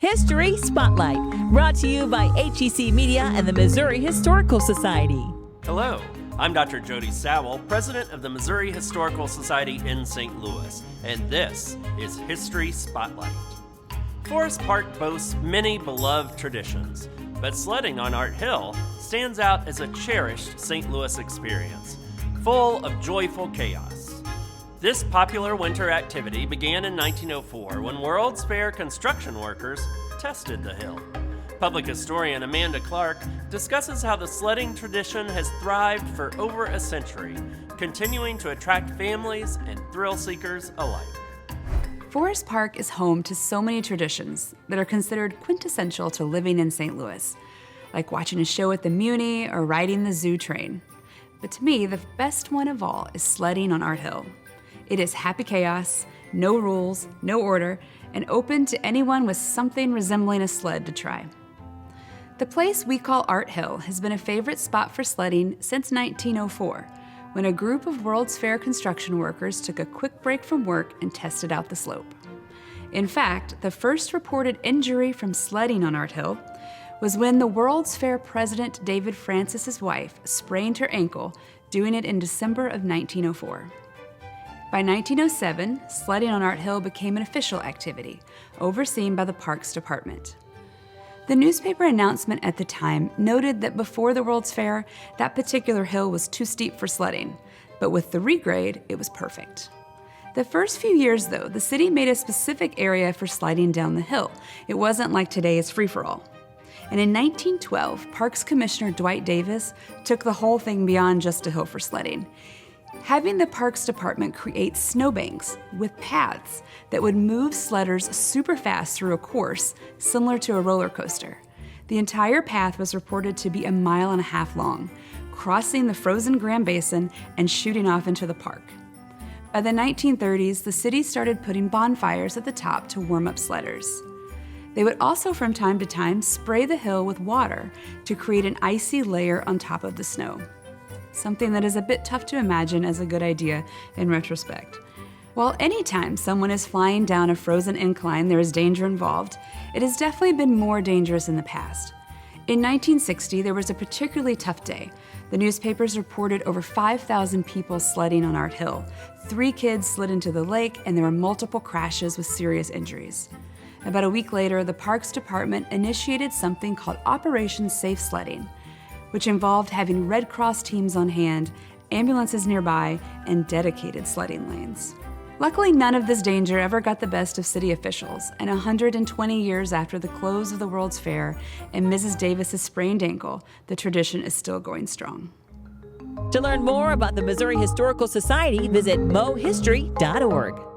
History Spotlight, brought to you by HEC Media and the Missouri Historical Society. Hello, I'm Dr. Jody Sowell, president of the Missouri Historical Society in St. Louis, and this is History Spotlight. Forest Park boasts many beloved traditions, but sledding on Art Hill stands out as a cherished St. Louis experience, full of joyful chaos. This popular winter activity began in 1904 when World's Fair construction workers tested the hill. Public historian Amanda Clark discusses how the sledding tradition has thrived for over a century, continuing to attract families and thrill seekers alike. Forest Park is home to so many traditions that are considered quintessential to living in St. Louis, like watching a show at the Muni or riding the zoo train. But to me, the best one of all is sledding on Art Hill. It is happy chaos, no rules, no order, and open to anyone with something resembling a sled to try. The place we call Art Hill has been a favorite spot for sledding since 1904, when a group of World's Fair construction workers took a quick break from work and tested out the slope. In fact, the first reported injury from sledding on Art Hill was when the World's Fair president David Francis's wife sprained her ankle doing it in December of 1904. By 1907, sledding on Art Hill became an official activity, overseen by the Parks Department. The newspaper announcement at the time noted that before the World's Fair, that particular hill was too steep for sledding, but with the regrade, it was perfect. The first few years, though, the city made a specific area for sliding down the hill. It wasn't like today's free-for-all. And in 1912, Parks Commissioner Dwight Davis took the whole thing beyond just a hill for sledding, having the Parks Department create snowbanks with paths that would move sledders super fast through a course similar to a roller coaster. The entire path was reported to be 1.5 miles long, crossing the frozen Grand Basin and shooting off into the park. By the 1930s, the city started putting bonfires at the top to warm up sledders. They would also from time to time spray the hill with water to create an icy layer on top of the snow. Something that is a bit tough to imagine as a good idea in retrospect. While anytime someone is flying down a frozen incline there is danger involved, it has definitely been more dangerous in the past. In 1960, there was a particularly tough day. The newspapers reported over 5,000 people sledding on Art Hill. 3 kids slid into the lake, and there were multiple crashes with serious injuries. About a week later, the Parks Department initiated something called Operation Safe Sledding, which involved having Red Cross teams on hand, ambulances nearby, and dedicated sledding lanes. Luckily, none of this danger ever got the best of city officials, and 120 years after the close of the World's Fair and Mrs. Davis's sprained ankle, the tradition is still going strong. To learn more about the Missouri Historical Society, visit mohistory.org.